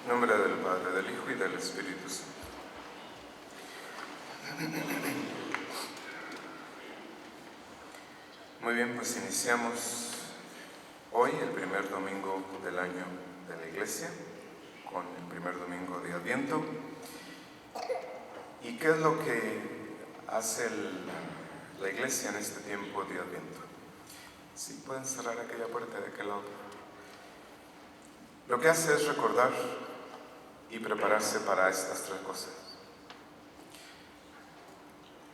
En nombre del Padre, del Hijo y del Espíritu Santo. Muy bien, pues iniciamos hoy el primer domingo del año de la Iglesia, con el primer domingo de Adviento. ¿Y qué es lo que hace la Iglesia en este tiempo de Adviento? Sí, pueden cerrar aquella puerta de aquel lado. Lo que hace es recordar y prepararse para estas tres cosas.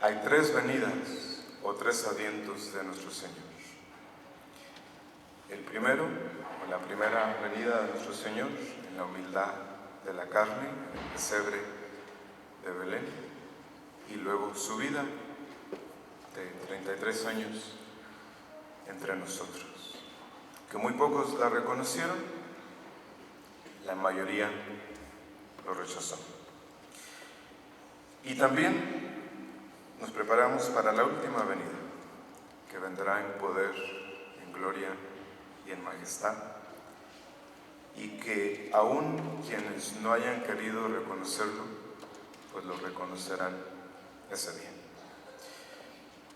Hay tres venidas o tres advientos de nuestro Señor. El primero, o la primera venida de nuestro Señor, en la humildad de la carne, en el pesebre de Belén, y luego su vida de 33 años entre nosotros, que muy pocos la reconocieron, la mayoría lo rechazó. Y también nos preparamos para la última venida, que vendrá en poder, en gloria y en majestad, y que aún quienes no hayan querido reconocerlo, pues lo reconocerán ese día.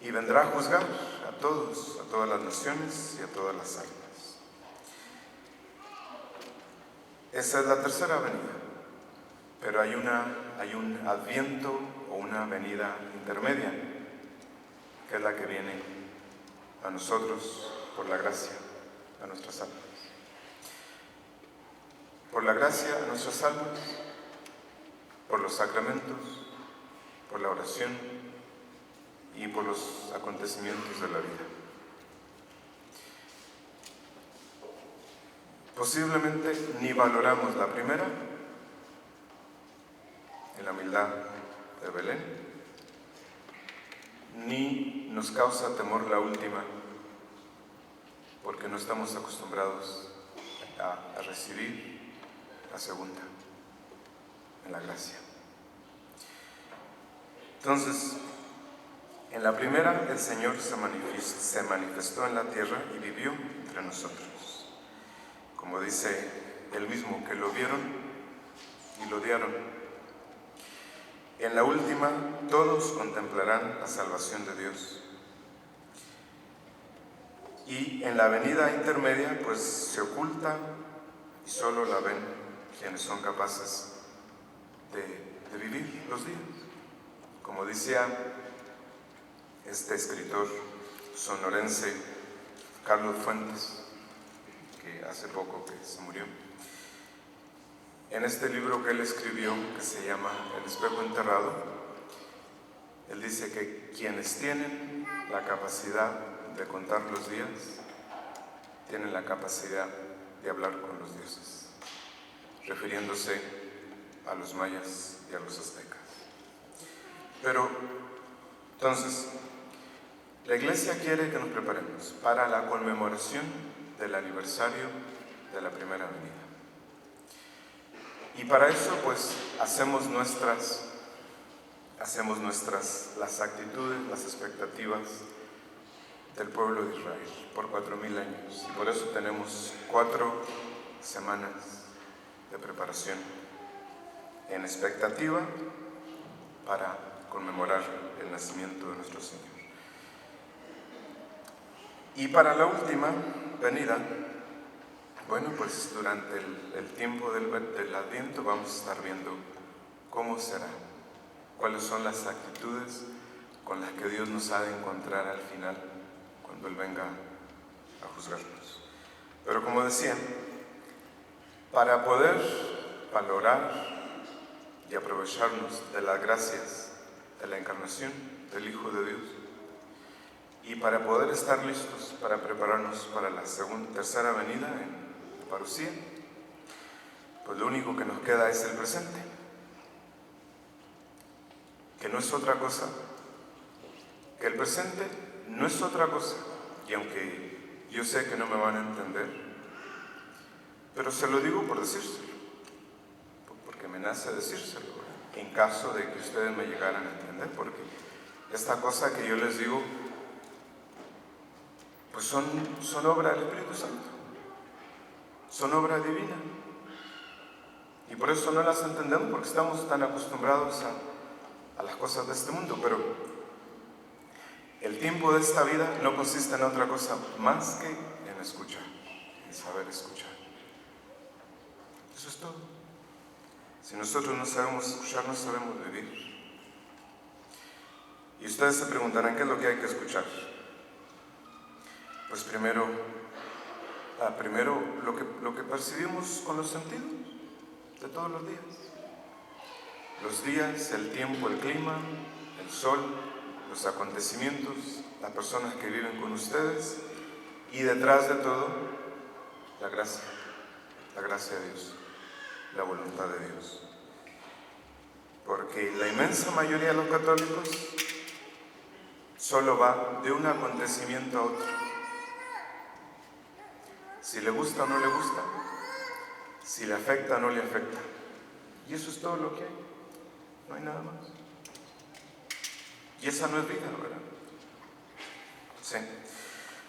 Y vendrá a juzgar a todos, a todas las naciones y a todas las almas. Esa es la tercera venida, pero hay un adviento o una venida intermedia, que es la que viene a nosotros por la gracia, a nuestras almas. Por la gracia a nuestras almas, por los sacramentos, por la oración y por los acontecimientos de la vida. Posiblemente ni valoramos la primera, en la humildad de Belén, ni nos causa temor la última, porque no estamos acostumbrados a recibir la segunda, en la gracia. Entonces, en la primera el Señor se manifestó en la tierra y vivió entre nosotros. Como dice él mismo, que lo vieron y lo odiaron. En la última, todos contemplarán la salvación de Dios. Y en la venida intermedia, pues se oculta y solo la ven quienes son capaces de vivir los días. Como decía este escritor sonorense, Carlos Fuentes, que hace poco que se murió, en este libro que él escribió, que se llama El espejo enterrado, él dice que quienes tienen la capacidad de contar los días, tienen la capacidad de hablar con los dioses, refiriéndose a los mayas y a los aztecas. Pero, entonces, la Iglesia quiere que nos preparemos para la conmemoración del aniversario de la primera venida. Y para eso, pues, hacemos nuestras las actitudes, las expectativas del pueblo de Israel por 4,000 años. Y por eso tenemos 4 semanas de preparación en expectativa para conmemorar el nacimiento de nuestro Señor. Y para la última venida, bueno, pues durante el tiempo del Adviento vamos a estar viendo cómo será, cuáles son las actitudes con las que Dios nos ha de encontrar al final, cuando Él venga a juzgarnos. Pero como decía, para poder valorar y aprovecharnos de las gracias de la encarnación del Hijo de Dios, y para poder estar listos para prepararnos para la tercera venida en parucía, pues lo único que nos queda es el presente, que no es otra cosa, que el presente no es otra cosa, y aunque yo sé que no me van a entender, pero se lo digo por decírselo, porque me nace decírselo, en caso de que ustedes me llegaran a entender, porque esta cosa que yo les digo, pues son obra del Espíritu Santo, son obra divina. Y por eso no las entendemos, porque estamos tan acostumbrados a las cosas de este mundo. Pero el tiempo de esta vida no consiste en otra cosa más que en escuchar, en saber escuchar. Eso es todo. Si nosotros no sabemos escuchar, no sabemos vivir. Y ustedes se preguntarán, ¿qué es lo que hay que escuchar? Pues primero lo que percibimos con los sentidos de todos los días. Los días, el tiempo, el clima, el sol, los acontecimientos, las personas que viven con ustedes y detrás de todo, la gracia de Dios, la voluntad de Dios. Porque la inmensa mayoría de los católicos solo va de un acontecimiento a otro. Si le gusta o no le gusta, si le afecta o no le afecta. Y eso es todo lo que hay. No hay nada más. Y esa no es vida, ¿verdad? Sí.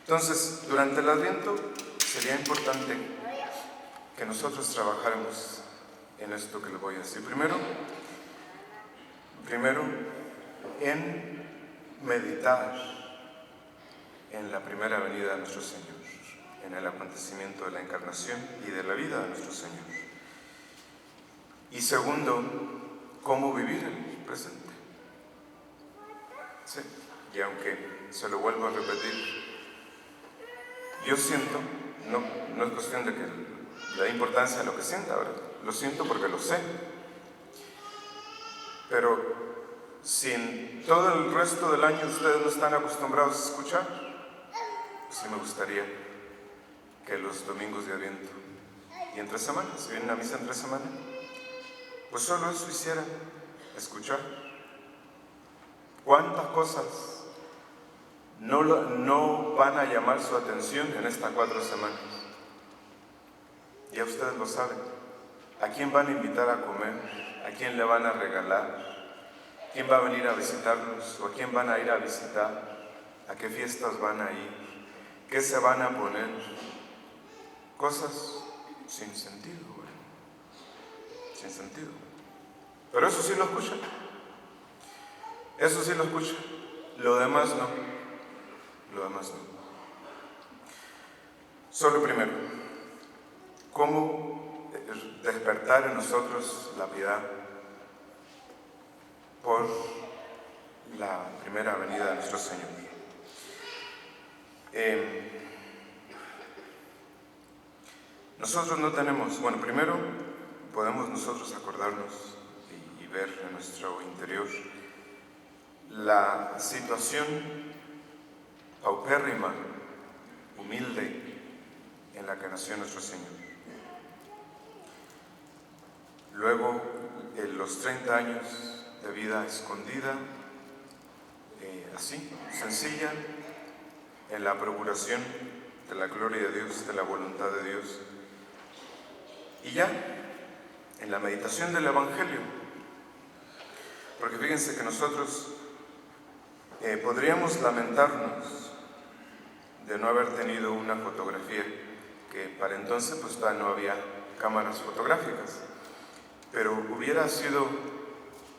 Entonces, durante el Adviento sería importante que nosotros trabajáramos en esto que les voy a decir. Primero, en meditar en la primera venida de nuestro Señor, en el acontecimiento de la encarnación y de la vida de nuestro Señor. Y segundo, cómo vivir el presente. Sí. Y aunque se lo vuelvo a repetir, yo siento, no es cuestión de que le dé importancia a lo que sienta, ¿verdad? Lo siento porque lo sé. Pero si en todo el resto del año ustedes no están acostumbrados a escuchar, pues sí me gustaría que los domingos de Adviento y entre semanas, si vienen a misa entre semanas, pues solo eso hicieran, escuchar. ¿Cuántas cosas no van a llamar su atención en estas 4 semanas? Ya ustedes lo saben. ¿A quién van a invitar a comer? ¿A quién le van a regalar? ¿Quién va a venir a visitarlos? ¿O a quién van a ir a visitar? ¿A qué fiestas van a ir? ¿Qué se van a poner? Cosas sin sentido, güey. Sin sentido. Pero eso sí lo escuchan. Eso sí lo escuchan. Lo demás no. Lo demás no. Solo primero, ¿cómo despertar en nosotros la piedad por la primera venida de nuestro Señor? Nosotros no tenemos, bueno, primero podemos nosotros acordarnos y ver en nuestro interior la situación paupérrima, humilde en la que nació nuestro Señor. Luego, los 30 años de vida escondida, así, sencilla, en la procuración de la gloria de Dios, de la voluntad de Dios. Y ya, en la meditación del Evangelio, porque fíjense que nosotros podríamos lamentarnos de no haber tenido una fotografía, que para entonces pues todavía no había cámaras fotográficas, pero hubiera sido,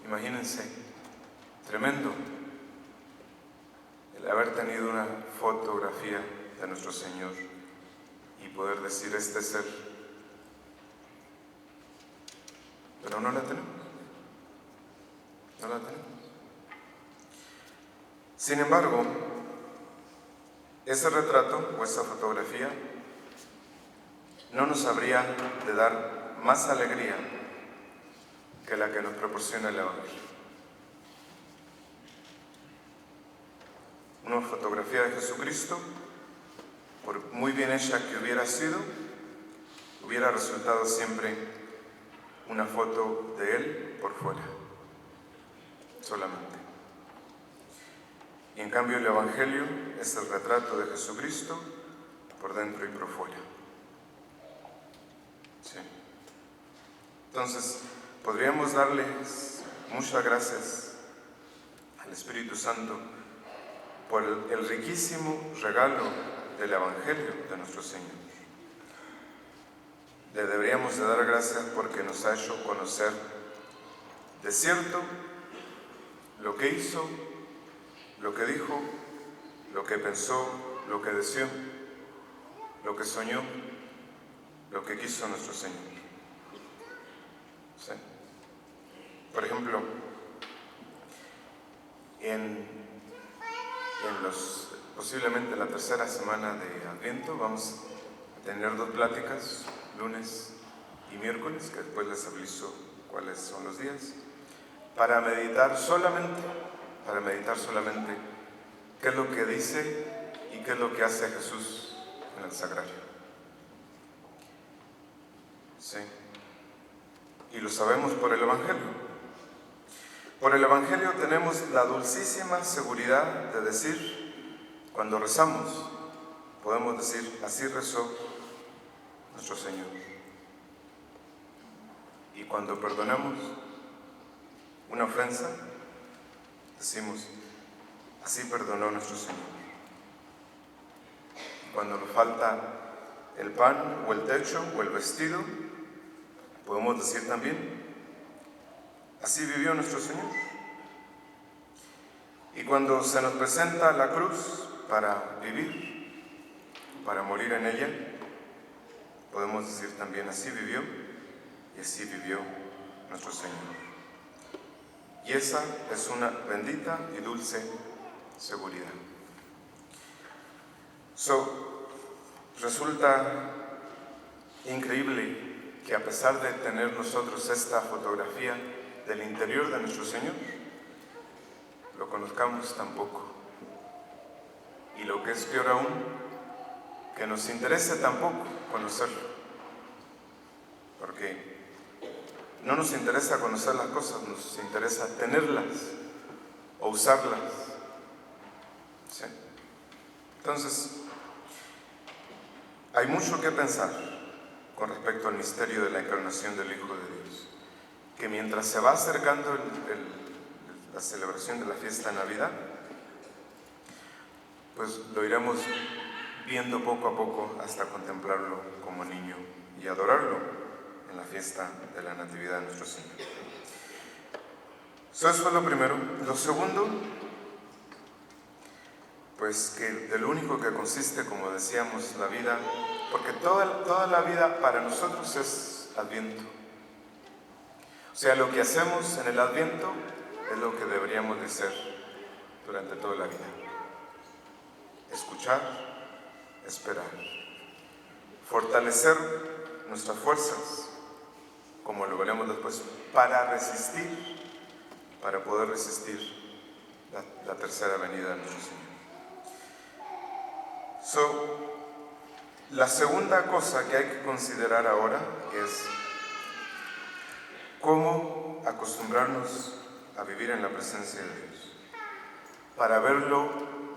imagínense, tremendo el haber tenido una fotografía de nuestro Señor y poder decir este ser, pero no la tenemos, no la tenemos. Sin embargo, ese retrato o esa fotografía no nos habría de dar más alegría que la que nos proporciona el Evangelio. Una fotografía de Jesucristo, por muy bien hecha que hubiera sido, hubiera resultado siempre una foto de Él por fuera, solamente. Y en cambio el Evangelio es el retrato de Jesucristo por dentro y por fuera. Sí. Entonces, podríamos darles muchas gracias al Espíritu Santo por el riquísimo regalo del Evangelio de nuestro Señor. le deberíamos de dar gracias porque nos ha hecho conocer de cierto lo que hizo, lo que dijo, lo que pensó, lo que deseó, lo que soñó, lo que quiso nuestro Señor. ¿Sí? Por ejemplo, posiblemente la tercera semana de Adviento vamos a tener 2 pláticas, lunes y miércoles, que después les aviso cuáles son los días, para meditar solamente qué es lo que dice y qué es lo que hace Jesús en el sagrario. ¿Sí? Y lo sabemos por el Evangelio. Por el Evangelio tenemos la dulcísima seguridad de decir, cuando rezamos, podemos decir, así rezó nuestro Señor. Y cuando perdonamos una ofensa, decimos, así perdonó nuestro Señor. Y cuando nos falta el pan o el techo o el vestido, podemos decir también, así vivió nuestro Señor. Y cuando se nos presenta la cruz para vivir, para morir en ella, podemos decir también, así vivió y así vivió nuestro Señor. Y esa es una bendita y dulce seguridad. Resulta increíble que a pesar de tener nosotros esta fotografía del interior de nuestro Señor, lo conozcamos tan poco. Y lo que es peor aún, que nos interese tan poco conocerlo. Porque no nos interesa conocer las cosas, nos interesa tenerlas o usarlas. ¿Sí? Entonces, hay mucho que pensar con respecto al misterio de la encarnación del Hijo de Dios, que mientras se va acercando la celebración de la fiesta de Navidad, pues lo iremos viendo poco a poco hasta contemplarlo como niño y adorarlo en la fiesta de la Natividad de nuestro Señor. Eso es lo primero. Lo segundo, pues que de lo único que consiste, como decíamos, la vida, porque toda la vida para nosotros es Adviento. O sea, lo que hacemos en el Adviento es lo que deberíamos de hacer durante toda la vida. Escuchar, esperar, fortalecer nuestras fuerzas, como lo veremos después, para poder resistir la tercera venida de nuestro Señor. La segunda cosa que hay que considerar ahora es cómo acostumbrarnos a vivir en la presencia de Dios, para verlo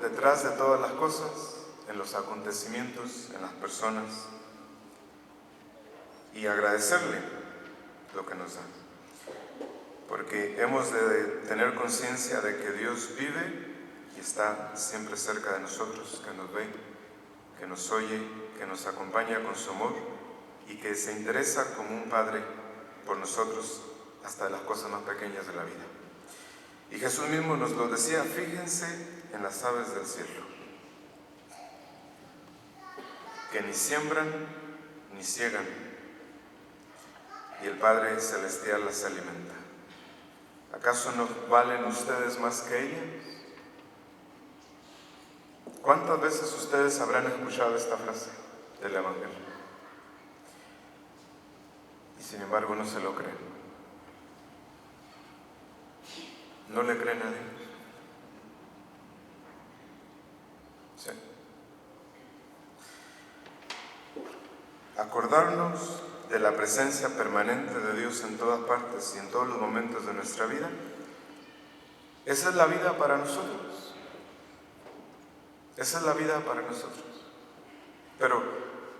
detrás de todas las cosas, en los acontecimientos, en las personas, y agradecerle lo que nos da. Porque hemos de tener conciencia de que Dios vive y está siempre cerca de nosotros, que nos ve, que nos oye, que nos acompaña con su amor y que se interesa como un padre por nosotros hasta de las cosas más pequeñas de la vida. Y Jesús mismo nos lo decía, fíjense en las aves del cielo, que ni siembran ni ciegan, y el Padre Celestial las alimenta. ¿Acaso no valen ustedes más que ellas? ¿Cuántas veces ustedes habrán escuchado esta frase del Evangelio? Y sin embargo no se lo creen. No le creen a Dios. Sí. Acordarnos de la presencia permanente de Dios en todas partes y en todos los momentos de nuestra vida, esa es la vida para nosotros. Esa es la vida para nosotros. Pero,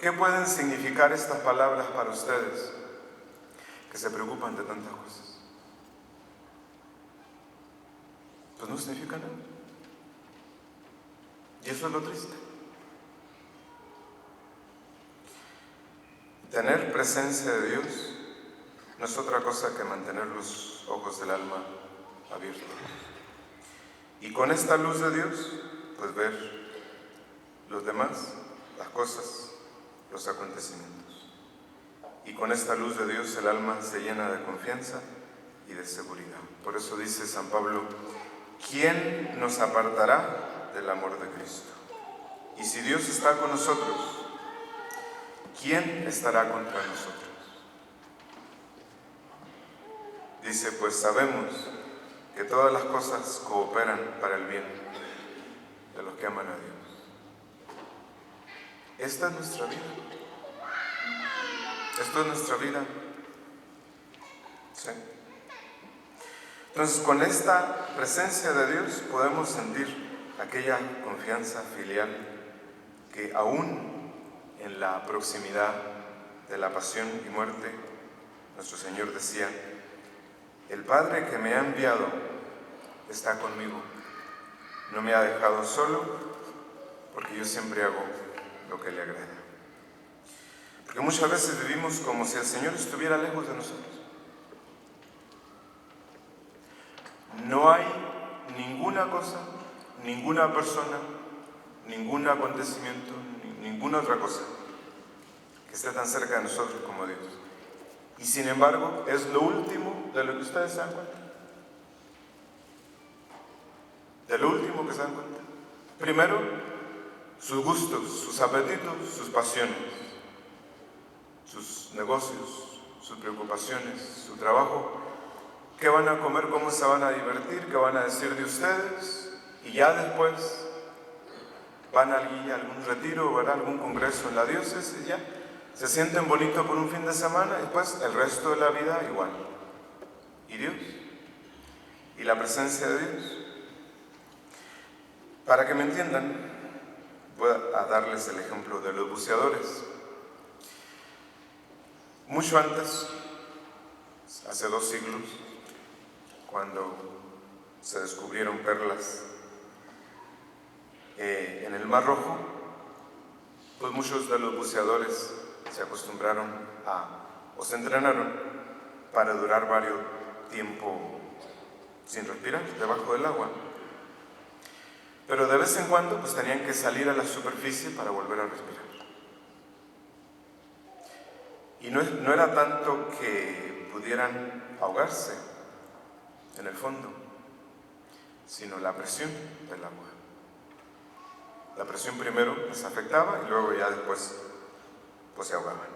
¿qué pueden significar estas palabras para ustedes que se preocupan de tantas cosas? Pues no significa nada. Y eso es lo triste. tener presencia de Dios no es otra cosa que mantener los ojos del alma abiertos. Y con esta luz de Dios, pues ver los demás, las cosas, los acontecimientos. Y con esta luz de Dios el alma se llena de confianza y de seguridad. Por eso dice San Pablo: ¿quién nos apartará del amor de Cristo? Y si Dios está con nosotros, ¿quién estará contra nosotros? Dice: pues sabemos que todas las cosas cooperan para el bien de los que aman a Dios. Esta es nuestra vida. Esto es nuestra vida. ¿Sí? Entonces, con esta presencia de Dios podemos sentir aquella confianza filial que aún en la proximidad de la pasión y muerte, nuestro Señor decía: el Padre que me ha enviado está conmigo, no me ha dejado solo, porque yo siempre hago lo que le agrada. Porque muchas veces vivimos como si el Señor estuviera lejos de nosotros. No hay ninguna cosa, ninguna persona, ningún acontecimiento, ninguna otra cosa que esté tan cerca de nosotros como Dios. Y sin embargo, es lo último de lo que ustedes se dan cuenta. De lo último que se dan cuenta. Primero, sus gustos, sus apetitos, sus pasiones, sus negocios, sus preocupaciones, su trabajo. ¿Qué van a comer? ¿Cómo se van a divertir? ¿Qué van a decir de ustedes? Y ya después van a algún retiro, van a algún congreso en la diócesis, ya se sienten bonitos por un fin de semana y después el resto de la vida igual. ¿Y Dios? ¿Y la presencia de Dios? Para que me entiendan, voy a darles el ejemplo de los buceadores. Mucho antes, hace 2 siglos, cuando se descubrieron perlas en el Mar Rojo, pues muchos de los buceadores se acostumbraron o se entrenaron para durar varios tiempo sin respirar debajo del agua. Pero de vez en cuando pues tenían que salir a la superficie para volver a respirar. Y no era tanto que pudieran ahogarse en el fondo, sino la presión del agua. La presión primero les afectaba y luego ya después pues se ahogaban.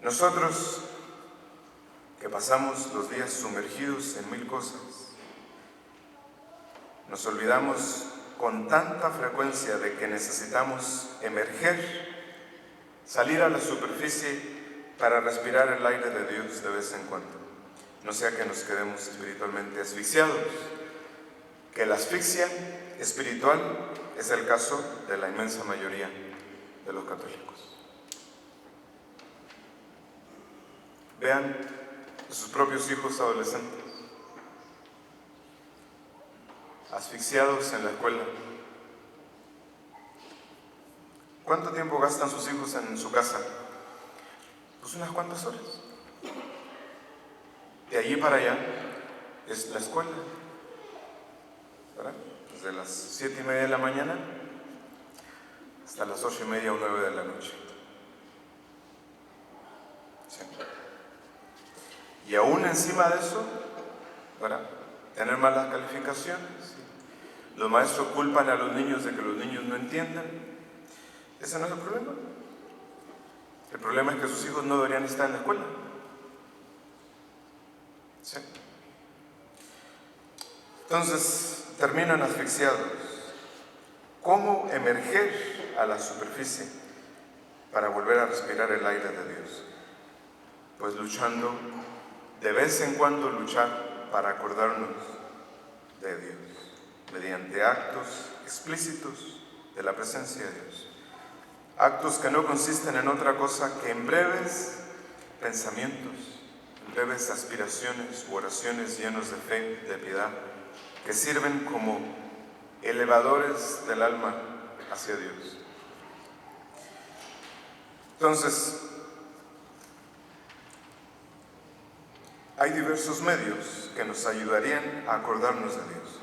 Nosotros, que pasamos los días sumergidos en 1000 cosas, nos olvidamos con tanta frecuencia de que necesitamos emerger, salir a la superficie para respirar el aire de Dios de vez en cuando. No sea que nos quedemos espiritualmente asfixiados, que la asfixia espiritual es el caso de la inmensa mayoría de los católicos. Vean a sus propios hijos adolescentes, asfixiados en la escuela. ¿Cuánto tiempo gastan sus hijos en su casa? Pues unas cuantas horas. De allí para allá es la escuela, ¿verdad? Desde las 7:30 de la mañana hasta las 8:30 o 9 de la noche. Sí. Y aún encima de eso, ¿verdad?, tener malas calificaciones. Los maestros culpan a los niños de que los niños no entiendan. Ese no es el problema. El problema es que sus hijos no deberían estar en la escuela. ¿Sí? Entonces, terminan asfixiados. ¿Cómo emerger a la superficie para volver a respirar el aire de Dios? Pues luchando, de vez en cuando luchar para acordarnos de Dios, mediante actos explícitos de la presencia de Dios. Actos que no consisten en otra cosa que en breves pensamientos, en breves aspiraciones u oraciones llenos de fe, de piedad, que sirven como elevadores del alma hacia Dios. Entonces, hay diversos medios que nos ayudarían a acordarnos de Dios.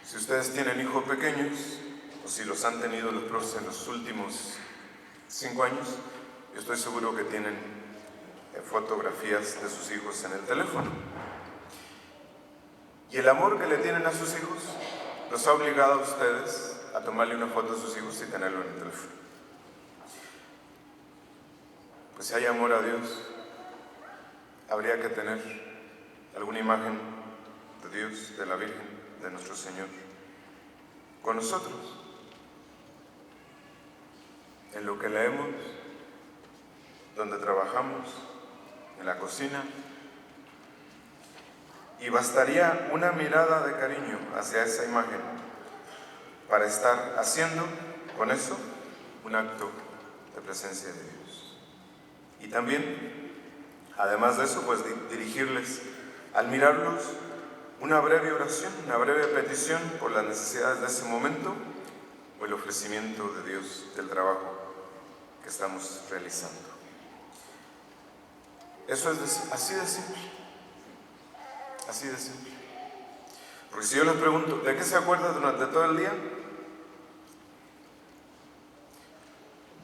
Si ustedes tienen hijos pequeños, o si los han tenido en los últimos 5 años, yo estoy seguro que tienen fotografías de sus hijos en el teléfono. Y el amor que le tienen a sus hijos los ha obligado a ustedes a tomarle una foto a sus hijos y tenerlo en el teléfono. Pues si hay amor a Dios, habría que tener alguna imagen de Dios, de la Virgen, de nuestro Señor, con nosotros. En lo que leemos, donde trabajamos, en la cocina. Y bastaría una mirada de cariño hacia esa imagen para estar haciendo con eso un acto de presencia de Dios. Y también, además de eso, pues dirigirles, al mirarlos, una breve oración, una breve petición por las necesidades de ese momento o el ofrecimiento de Dios del trabajo que estamos realizando. Eso es así de simple. Así de simple. Porque si yo les pregunto, ¿de qué se acuerda durante todo el día?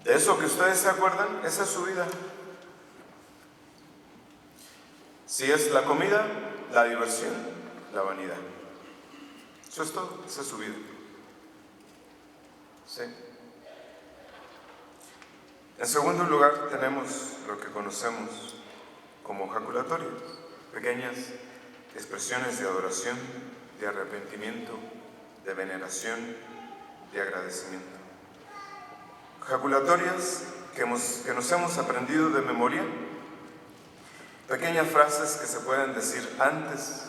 De eso que ustedes se acuerdan, esa es su vida. Si es la comida, la diversión, la vanidad. Eso es todo, esa es su vida. ¿Sí? En segundo lugar, tenemos lo que conocemos como jaculatorios, pequeñas expresiones de adoración, de arrepentimiento, de veneración, de agradecimiento. Jaculatorias que nos hemos aprendido de memoria, pequeñas frases que se pueden decir antes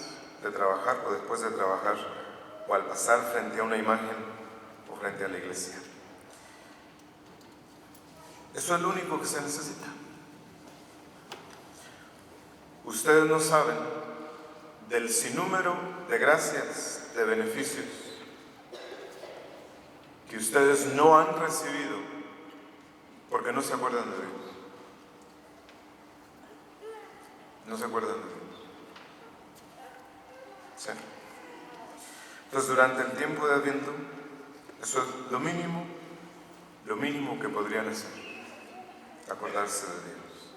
de trabajar o después de trabajar, o al pasar frente a una imagen o frente a la iglesia. Eso es lo único que se necesita. Ustedes no saben del sinnúmero de gracias, de beneficios que ustedes no han recibido porque no se acuerdan de Dios. No se acuerdan de Dios. ¿Sí? Entonces, durante el tiempo de Adviento, eso es lo mínimo que podrían hacer, acordarse de Dios.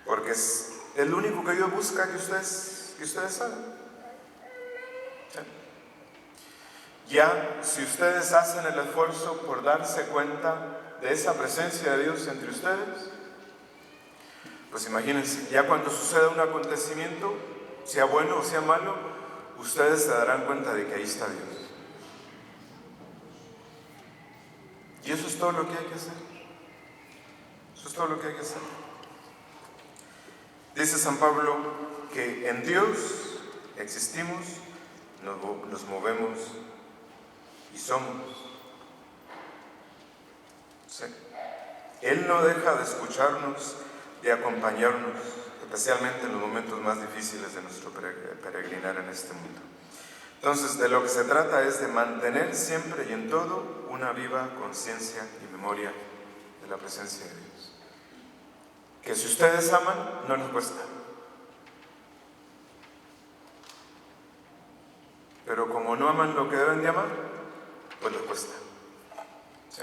Porque es el único que Dios busca que ustedes saben. ¿Sí? Ya, si ustedes hacen el esfuerzo por darse cuenta de esa presencia de Dios entre ustedes, pues imagínense, ya cuando suceda un acontecimiento, sea bueno o sea malo, ustedes se darán cuenta de que ahí está Dios. Y eso es todo lo que hay que hacer. Eso es todo lo que hay que hacer. Dice San Pablo que en Dios existimos, nos movemos y somos. Sí. Él no deja de escucharnos, de acompañarnos, especialmente en los momentos más difíciles de nuestro peregrinar en este mundo. Entonces, de lo que se trata es de mantener siempre y en todo una viva conciencia y memoria de la presencia de Dios. Que si ustedes aman, no les cuesta. Pero como no aman lo que deben de amar, pues les cuesta. ¿Sí?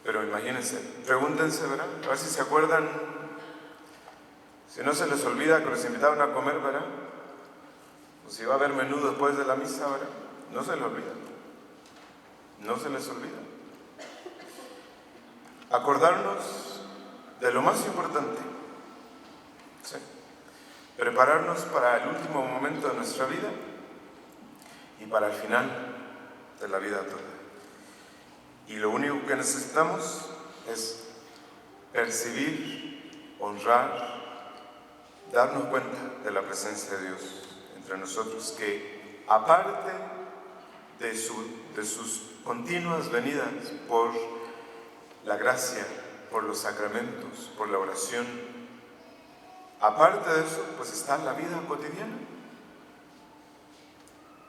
Pero imagínense, pregúntense, ¿verdad? A ver si se acuerdan, si no se les olvida que los invitaron a comer, ¿verdad? O si va a haber menú después de la misa, ¿verdad? No se les olvida. No se les olvida. Acordarnos de lo más importante. ¿Sí? Prepararnos para el último momento de nuestra vida y para el final de la vida toda. Y lo único que necesitamos es percibir, honrar, darnos cuenta de la presencia de Dios entre nosotros, que aparte de sus continuas venidas por la gracia, por los sacramentos, por la oración, aparte de eso, pues está la vida cotidiana.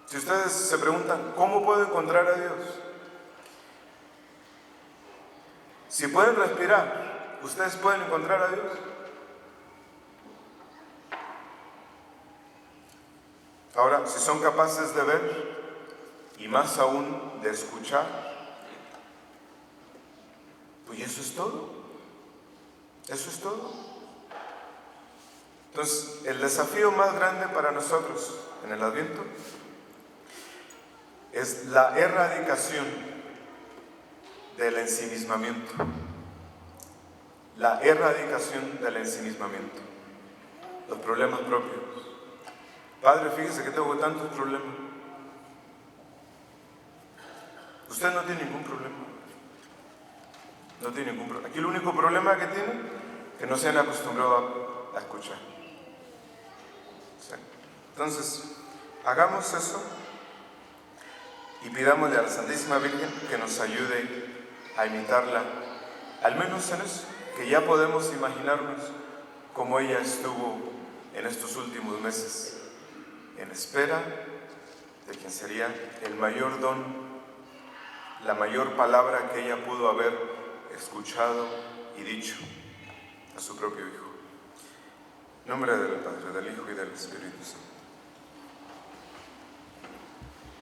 Si ustedes se preguntan, ¿cómo puedo encontrar a Dios? Si pueden respirar, ¿ustedes pueden encontrar a Dios? Ahora, si son capaces de ver y más aún de escuchar, pues eso es todo. Eso es todo. Entonces, el desafío más grande para nosotros en el Adviento es la erradicación del ensimismamiento. La erradicación del ensimismamiento. Los problemas propios. Padre, fíjese que tengo tantos problemas. Usted no tiene ningún problema. No tiene ningún problema. Aquí el único problema que tiene es que no se han acostumbrado a escuchar. ¿Sí? Entonces, hagamos eso y pidámosle a la Santísima Virgen que nos ayude a imitarla, al menos en eso, que ya podemos imaginarnos cómo ella estuvo en estos últimos meses, en espera de quien sería el mayor don, la mayor palabra que ella pudo haber escuchado y dicho a su propio Hijo. En nombre del Padre, del Hijo y del Espíritu Santo.